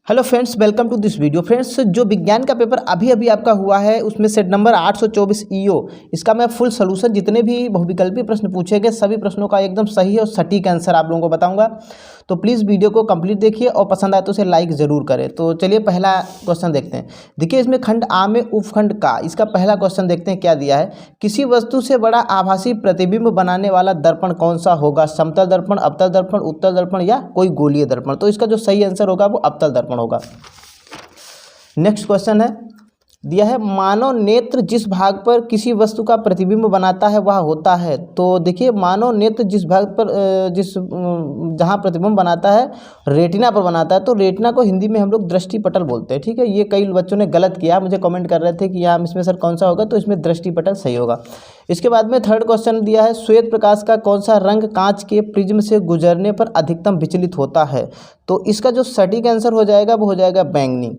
Hello friends, welcome to this video. Friends, जो विज्ञान का पेपर अभी अभी आपका हुआ है उसमें सेट नंबर 824 ईओ, इसका मैं फुल सॉल्यूशन, जितने भी बहुविकल्पी प्रश्न पूछे गए सभी प्रश्नों का एकदम सही और सटीक आंसर आप लोगों को बताऊंगा। तो प्लीज़ वीडियो को कंप्लीट देखिए और पसंद आए तो उसे लाइक ज़रूर करें। तो चलिए पहला क्वेश्चन देखते हैं। देखिए इसमें खंड आ में उपखंड का, इसका पहला क्वेश्चन देखते हैं क्या दिया है। किसी वस्तु से बड़ा आभासी प्रतिबिंब बनाने वाला दर्पण कौन सा होगा? समतल दर्पण, अवतल दर्पण, उत्तल दर्पण या कोई गोलीय दर्पण? तो इसका जो सही आंसर होगा वो अवतल दर्पण होगा। नेक्स्ट क्वेश्चन है दिया है, मानव नेत्र जिस भाग पर किसी वस्तु का प्रतिबिंब बनाता है वह होता है। तो देखिए मानव नेत्र जिस भाग पर जहाँ प्रतिबिंब बनाता है रेटिना पर बनाता है, तो रेटिना को हिंदी में हम लोग दृष्टिपटल बोलते हैं। ठीक है, ये कई बच्चों ने गलत किया, मुझे कमेंट कर रहे थे कि यहाँ इसमें सर कौन सा होगा, तो इसमें दृष्टिपटल सही होगा। इसके बाद में थर्ड क्वेश्चन दिया है, श्वेत प्रकाश का कौन सा रंग कांच के प्रिज्म से गुजरने पर अधिकतम विचलित होता है? तो इसका जो सटीक आंसर हो जाएगा वो हो जाएगा बैंगनी।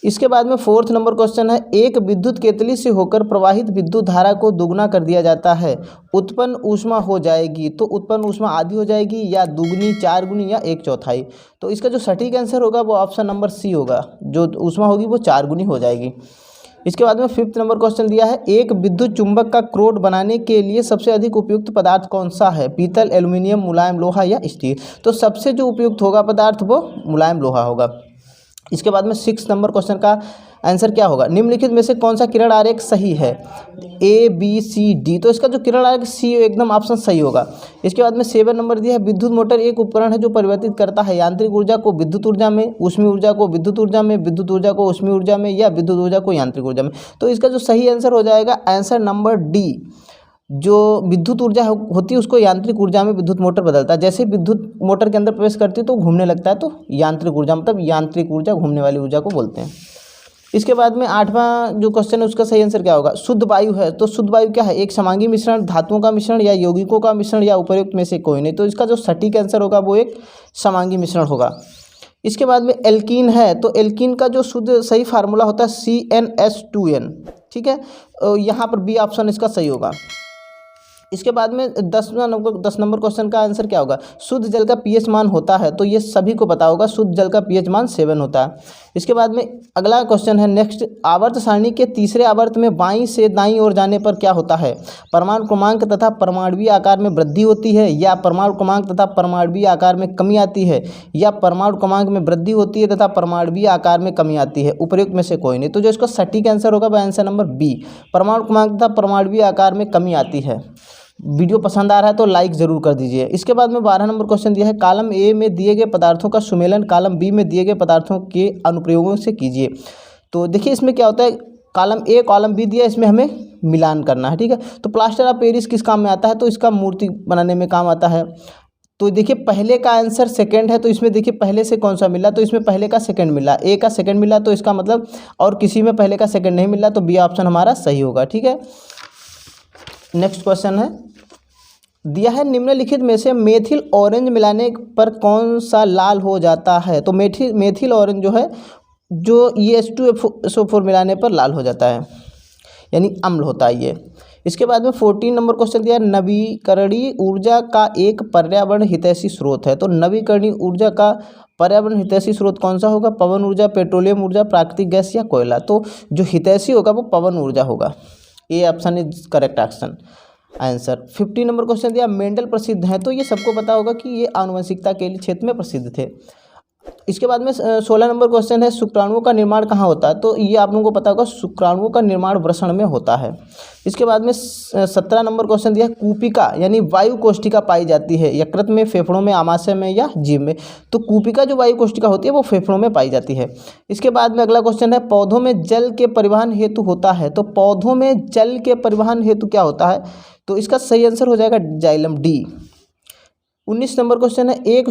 इसके बाद में फोर्थ नंबर क्वेश्चन है, एक विद्युत केतली से होकर प्रवाहित विद्युत धारा को दुगना कर दिया जाता है, उत्पन्न ऊष्मा हो जाएगी। तो उत्पन्न ऊष्मा आधी हो जाएगी या दुगनी, चार गुनी या एक चौथाई? तो इसका जो सटीक आंसर होगा वो ऑप्शन नंबर सी होगा, जो ऊष्मा होगी वो चार गुनी हो जाएगी। इसके बाद में फिफ्थ नंबर क्वेश्चन दिया है, एक विद्युत चुंबक का क्रोड बनाने के लिए सबसे अधिक उपयुक्त पदार्थ कौन सा है? पीतल, एल्यूमिनियम, मुलायम लोहा या स्टील? तो सबसे जो उपयुक्त होगा पदार्थ वो मुलायम लोहा होगा। इसके बाद में सिक्स नंबर क्वेश्चन का आंसर क्या होगा? निम्नलिखित में से कौन सा किरण आरेख सही है? ए, बी, सी, डी? तो इसका जो किरण आरेख सी एकदम ऑप्शन सही होगा। इसके बाद में 7 नंबर दिया है, विद्युत मोटर एक उपकरण है जो परिवर्तित करता है यांत्रिक ऊर्जा को विद्युत ऊर्जा में, ऊष्मीय ऊर्जा को विद्युत ऊर्जा में, विद्युत ऊर्जा को ऊष्मीय ऊर्जा में या विद्युत ऊर्जा को यांत्रिक ऊर्जा में। तो इसका जो सही आंसर हो जाएगा आंसर नंबर डी, जो विद्युत ऊर्जा होती है उसको यांत्रिक ऊर्जा में विद्युत मोटर बदलता है। जैसे विद्युत मोटर के अंदर प्रवेश करती है तो घूमने लगता है, तो यांत्रिक ऊर्जा, मतलब यांत्रिक ऊर्जा, घूमने वाली ऊर्जा को बोलते हैं। इसके बाद में आठवां जो क्वेश्चन है उसका सही आंसर क्या होगा? शुद्ध वायु है, तो शुद्ध वायु क्या है? एक समांगी मिश्रण, धातुओं का मिश्रण या यौगिकों का मिश्रण या उपर्युक्त में से कोई नहीं? तो इसका जो सटीक आंसर होगा वो एक समांगी मिश्रण होगा। इसके बाद में एल्कीन है, तो एल्कीन का जो शुद्ध सही फार्मूला होता है CnH2n। ठीक है, यहाँ पर बी ऑप्शन इसका सही होगा। इसके बाद में 10 नंबर क्वेश्चन का आंसर क्या होगा? शुद्ध जल का पीएच मान होता है, तो ये सभी को पता होगा, शुद्ध जल का पीएच मान 7 होता है। इसके बाद में अगला क्वेश्चन है नेक्स्ट, आवर्त सारणी के तीसरे आवर्त में बाईं से दाईं ओर जाने पर क्या होता है? परमाणु क्रमांक तथा परमाणुवीय आकार में वृद्धि होती है, या परमाणु क्रमांक तथा परमाणुवीय आकार में कमी आती है, या परमाणु क्रमांक में वृद्धि होती है तथा परमाणुवीय आकार में कमी आती है? उपर्युक्त में से कोई नहीं। तो जो इसका सटीक आंसर होगा वह आंसर नंबर बी, परमाणु क्रमांक तथा परमाणुवीय आकार में कमी आती है। वीडियो पसंद आ रहा है तो लाइक ज़रूर कर दीजिए। इसके बाद में 12 नंबर क्वेश्चन दिया है, कॉलम ए में दिए गए पदार्थों का सुमेलन कॉलम बी में दिए गए पदार्थों के अनुप्रयोगों से कीजिए। तो देखिए इसमें क्या होता है, कॉलम ए कॉलम बी दिया, इसमें हमें मिलान करना है। ठीक है, तो प्लास्टर ऑफ पेरिस किस काम में आता है? तो इसका मूर्ति बनाने में काम आता है। तो देखिए पहले का आंसर सेकंड है, तो इसमें देखिए पहले से कौन सा मिला? तो इसमें पहले का सेकंड मिला, ए का सेकंड मिला, तो इसका मतलब और किसी में पहले का सेकंड नहीं मिला, तो बी ऑप्शन हमारा सही होगा। ठीक है, नेक्स्ट क्वेश्चन है दिया है, निम्नलिखित में से मेथिल ऑरेंज मिलाने पर कौन सा लाल हो जाता है? तो मेथिल ऑरेंज जो है, जो H2SO4 मिलाने पर लाल हो जाता है, यानी अम्ल होता है ये। इसके बाद में 14 नंबर क्वेश्चन दिया है, नवीकरणीय ऊर्जा का एक पर्यावरण हितैषी स्रोत है। तो नवीकरणीय ऊर्जा का पर्यावरण हितैषी स्रोत कौन सा होगा? पवन ऊर्जा, पेट्रोलियम ऊर्जा, प्राकृतिक गैस या कोयला? तो जो हितैषी होगा वो पवन ऊर्जा होगा। A option is correct answer. 50 number question दिया, मेंडल प्रसिद्ध हैं, तो ये सबको पता होगा कि ये आनुवंशिकता के लिए क्षेत्र में प्रसिद्ध थे। इसके बाद में 16 नंबर क्वेश्चन है, शुक्राणुओं का निर्माण कहाँ होता है? तो ये आप लोगों को पता होगा, शुक्राणुओं का निर्माण वृषण में होता है। इसके बाद में 17 नंबर क्वेश्चन दिया, कूपिका यानी वायु कोष्ठिका पाई जाती है यकृत में, फेफड़ों में, आमाशय में या जीभ में? तो कूपिका जो वायु कोष्ठिका होती है वो फेफड़ों में पाई जाती है। इसके बाद में अगला क्वेश्चन है, पौधों में जल के परिवहन हेतु होता है। तो पौधों में जल के परिवहन हेतु क्या होता है? तो इसका सही आंसर हो जाएगा जाइलम, डी। 19 नंबर क्वेश्चन है, एक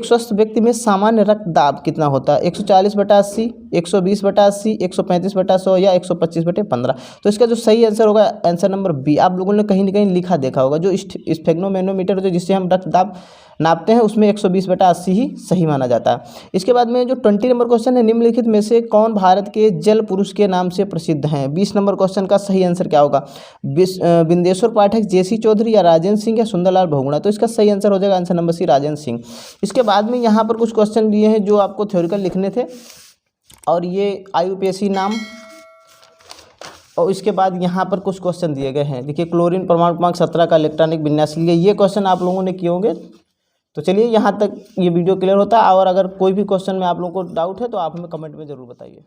स्वस्थ व्यक्ति में सामान्य रक्तदाब कितना होता है? 140/80, 120/80, 135/100 या 125/15। तो इसका जो सही आंसर होगा आंसर नंबर बी। आप लोगों ने कहीं ना कहीं लिखा देखा होगा, जो स्फेग्नोमेनोमीटर होता है जिससे हम रक्तदाब नापते हैं उसमें 120/80 ही सही माना जाता है। इसके बाद में जो 20 नंबर क्वेश्चन है, निम्नलिखित में से कौन भारत के जल पुरुष के नाम से प्रसिद्ध हैं। 20 नंबर क्वेश्चन का सही आंसर क्या होगा? बिंदेश्वर पाठक, जेसी चौधरी या राजेंद्र सिंह या सुंदरलाल बहुगुणा। तो इसका सही आंसर हो जाएगा answer number C, Rajendra Singh. इसके बाद में यहाँ पर कुछ क्वेश्चन दिए हैं जो आपको थ्योरिकल लिखने थे, और ये IUPAC नाम, और इसके बाद यहाँ पर कुछ क्वेश्चन दिए गए हैं। देखिए, क्लोरीन परमाणु क्रमांक 17 का इलेक्ट्रॉनिक विन्यास लिए, ये क्वेश्चन आप लोगों ने किए होंगे। तो चलिए यहाँ तक ये वीडियो क्लियर होता है, और अगर कोई भी क्वेश्चन में आप लोगों को डाउट है तो आप हमें कमेंट में ज़रूर बताइए।